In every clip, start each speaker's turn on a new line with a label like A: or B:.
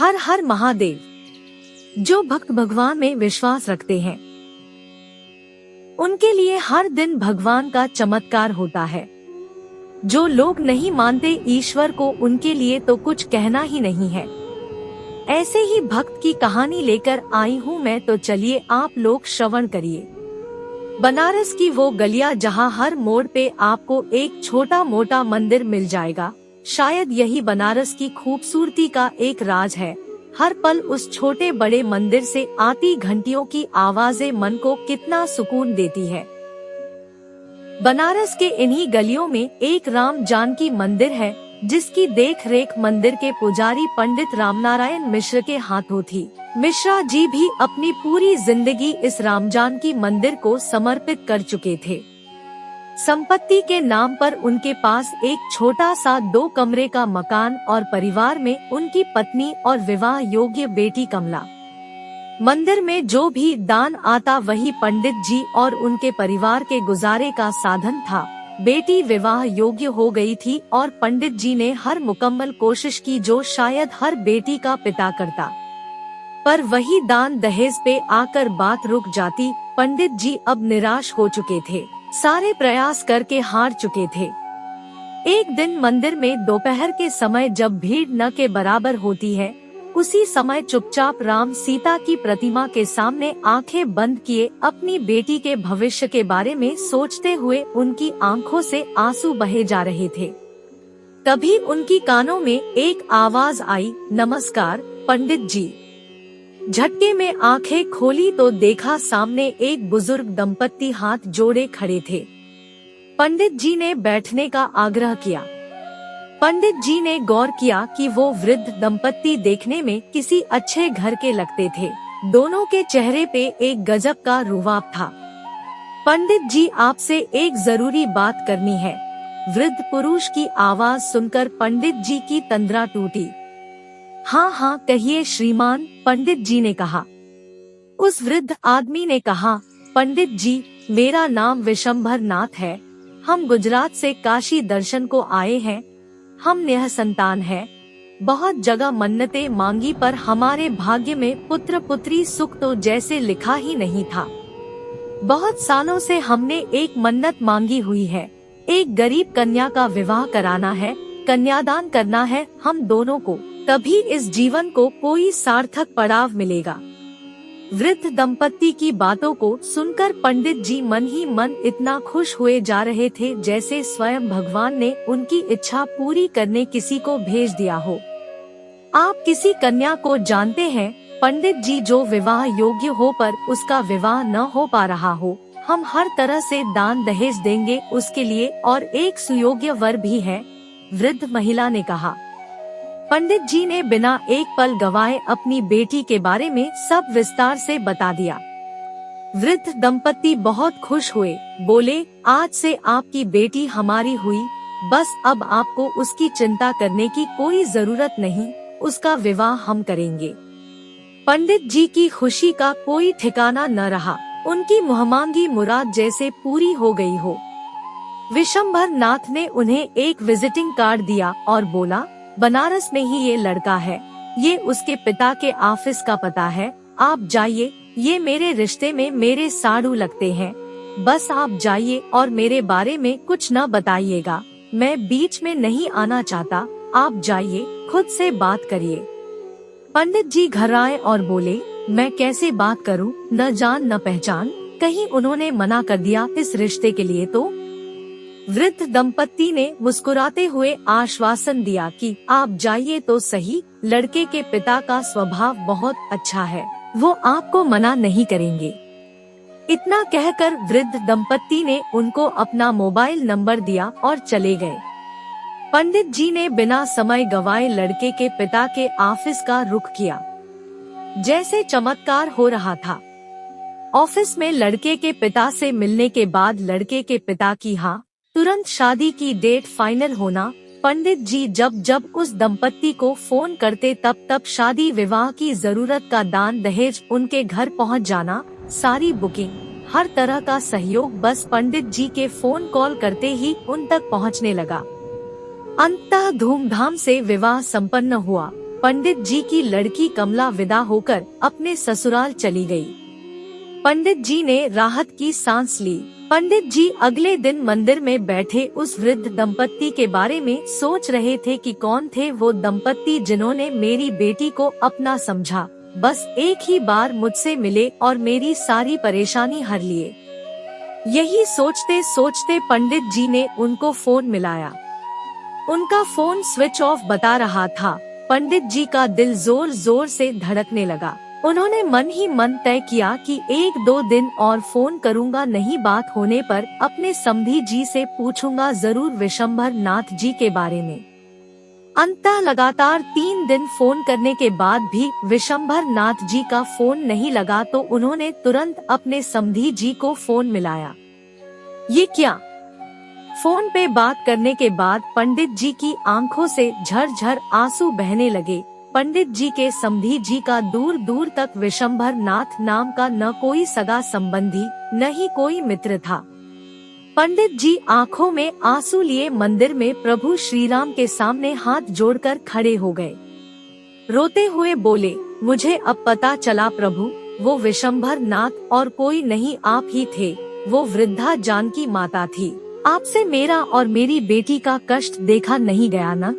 A: हर हर महादेव। जो भक्त भगवान में विश्वास रखते हैं उनके लिए हर दिन भगवान का चमत्कार होता है। जो लोग नहीं मानते ईश्वर को उनके लिए तो कुछ कहना ही नहीं है। ऐसे ही भक्त की कहानी लेकर आई हूँ मैं, तो चलिए आप लोग श्रवण करिए। बनारस की वो गलियां जहाँ हर मोड़ पे आपको एक छोटा मोटा मंदिर मिल जाएगा, शायद यही बनारस की खूबसूरती का एक राज है। हर पल उस छोटे बड़े मंदिर से आती घंटियों की आवाजें मन को कितना सुकून देती है। बनारस के इन्हीं गलियों में एक राम जानकी मंदिर है, जिसकी देख रेख मंदिर के पुजारी पंडित रामनारायण मिश्र के हाथों थी। मिश्रा जी भी अपनी पूरी जिंदगी इस राम जानकी मंदिर को समर्पित कर चुके थे। संपत्ति के नाम पर उनके पास एक छोटा सा 2 कमरे का मकान और परिवार में उनकी पत्नी और विवाह योग्य बेटी कमला। मंदिर में जो भी दान आता वही पंडित जी और उनके परिवार के गुजारे का साधन था। बेटी विवाह योग्य हो गई थी और पंडित जी ने हर मुकम्मल कोशिश की जो शायद हर बेटी का पिता करता, पर वही दान दहेज पे आकर बात रुक जाती। पंडित जी अब निराश हो चुके थे, सारे प्रयास करके हार चुके थे। एक दिन मंदिर में दोपहर के समय जब भीड़ न के बराबर होती है, उसी समय चुपचाप राम सीता की प्रतिमा के सामने आंखें बंद किए अपनी बेटी के भविष्य के बारे में सोचते हुए उनकी आंखों से आंसू बहे जा रहे थे। तभी उनकी कानों में एक आवाज आई, नमस्कार पंडित जी। झटके में आंखें खोली तो देखा सामने एक बुजुर्ग दंपत्ति हाथ जोड़े खड़े थे। पंडित जी ने बैठने का आग्रह किया। पंडित जी ने गौर किया कि वो वृद्ध दंपत्ति देखने में किसी अच्छे घर के लगते थे। दोनों के चेहरे पे एक गजब का रुवाब था। पंडित जी, आपसे एक जरूरी बात करनी है। वृद्ध पुरुष की आवाज सुनकर पंडित जी की तंद्रा टूटी। हाँ हाँ कहिए श्रीमान, पंडित जी ने कहा। उस वृद्ध आदमी ने कहा, पंडित जी मेरा नाम विशंभर नाथ है। हम गुजरात से काशी दर्शन को आए हैं। हम नेह संतान हैं। बहुत जगह मन्नतें मांगी पर हमारे भाग्य में पुत्र पुत्री सुख तो जैसे लिखा ही नहीं था। बहुत सालों से हमने एक मन्नत मांगी हुई है। एक गरीब कन्या का विवाह कराना है, कन्यादान करना है हम दोनों को, तभी इस जीवन को कोई सार्थक पड़ाव मिलेगा। वृद्ध दंपत्ति की बातों को सुनकर पंडित जी मन ही मन इतना खुश हुए जा रहे थे जैसे स्वयं भगवान ने उनकी इच्छा पूरी करने किसी को भेज दिया हो। आप किसी कन्या को जानते हैं पंडित जी जो विवाह योग्य हो पर उसका विवाह न हो पा रहा हो? हम हर तरह से दान दहेज देंगे उसके लिए, और एक सुयोग्य वर भी है, वृद्ध महिला ने कहा। पंडित जी ने बिना एक पल गवाए अपनी बेटी के बारे में सब विस्तार से बता दिया। वृद्ध दंपत्ति बहुत खुश हुए, बोले, आज से आपकी बेटी हमारी हुई, बस अब आपको उसकी चिंता करने की कोई जरूरत नहीं, उसका विवाह हम करेंगे। पंडित जी की खुशी का कोई ठिकाना न रहा, उनकी मुहमांगी मुराद जैसे पूरी हो गई हो। विशंभर नाथ ने उन्हें एक विजिटिंग कार्ड दिया और बोला, बनारस में ही ये लड़का है, ये उसके पिता के ऑफिस का पता है, आप जाइए, ये मेरे रिश्ते में मेरे साड़ू लगते हैं, बस आप जाइए और मेरे बारे में कुछ न बताइएगा, मैं बीच में नहीं आना चाहता, आप जाइए, खुद से बात करिए। पंडित जी घबराए और बोले, मैं कैसे बात करूं, न जान न पहचान, कहीं उन्होंने मना कर दिया इस रिश्ते के लिए तो? वृद्ध दंपत्ति ने मुस्कुराते हुए आश्वासन दिया कि आप जाइए तो सही, लड़के के पिता का स्वभाव बहुत अच्छा है, वो आपको मना नहीं करेंगे। इतना कहकर वृद्ध दंपत्ति ने उनको अपना मोबाइल नंबर दिया और चले गए। पंडित जी ने बिना समय गवाए लड़के के पिता के ऑफिस का रुख किया। जैसे चमत्कार हो रहा था। ऑफिस में लड़के के पिता से मिलने के बाद लड़के के पिता की हाँ तुरंत शादी की डेट फाइनल होना। पंडित जी जब जब उस दंपत्ति को फोन करते तब तब शादी विवाह की जरूरत का दान दहेज उनके घर पहुंच जाना, सारी बुकिंग, हर तरह का सहयोग बस पंडित जी के फोन कॉल करते ही उन तक पहुंचने लगा। अंततः धूमधाम से विवाह संपन्न हुआ। पंडित जी की लड़की कमला विदा होकर अपने ससुराल चली गई। पंडित जी ने राहत की सांस ली। पंडित जी अगले दिन मंदिर में बैठे उस वृद्ध दंपत्ति के बारे में सोच रहे थे कि कौन थे वो दंपत्ति जिन्होंने मेरी बेटी को अपना समझा, बस एक ही बार मुझसे मिले और मेरी सारी परेशानी हर लिए। यही सोचते सोचते पंडित जी ने उनको फोन मिलाया। उनका फोन स्विच ऑफ बता रहा था। पंडित जी का दिल जोर जोर से धड़कने लगा। उन्होंने मन ही मन तय किया कि 1-2 दिन और फोन करूंगा, नहीं बात होने पर अपने समधी जी से पूछूंगा जरूर विशंभर नाथ जी के बारे में। अंततः लगातार 3 दिन फोन करने के बाद भी विशंभर नाथ जी का फोन नहीं लगा तो उन्होंने तुरंत अपने समधी जी को फोन मिलाया। ये क्या? फोन पे बात करने के बाद पंडित जी की आंखों से झरझर आंसू बहने लगे। पंडित जी के समधी जी का दूर दूर तक विशंभर नाथ नाम का न कोई सगा संबंधी न ही कोई मित्र था। पंडित जी आंखों में आंसू लिए मंदिर में प्रभु श्री राम के सामने हाथ जोड़कर खड़े हो गए। रोते हुए बोले, मुझे अब पता चला प्रभु, वो विशंभर नाथ और कोई नहीं आप ही थे। वो वृद्धा जानकी माता थी। आपसे मेरा और मेरी बेटी का कष्ट देखा नहीं गया ना।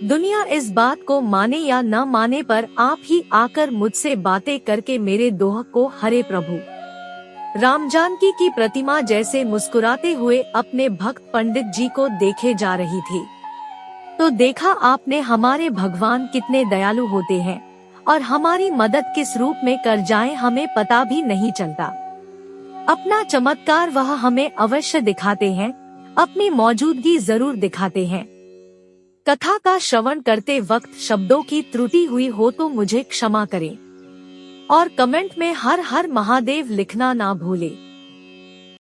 A: दुनिया इस बात को माने या न माने पर आप ही आकर मुझसे बातें करके मेरे दोह को हरे प्रभु। राम जानकी की प्रतिमा जैसे मुस्कुराते हुए अपने भक्त पंडित जी को देखे जा रही थी। तो देखा आपने, हमारे भगवान कितने दयालु होते हैं और हमारी मदद किस रूप में कर जाएं हमें पता भी नहीं चलता। अपना चमत्कार वह हमें अवश्य दिखाते हैं, अपनी मौजूदगी जरूर दिखाते हैं। कथा का श्रवण करते वक्त शब्दों की त्रुटि हुई हो तो मुझे क्षमा करें और कमेंट में हर हर महादेव लिखना ना भूले।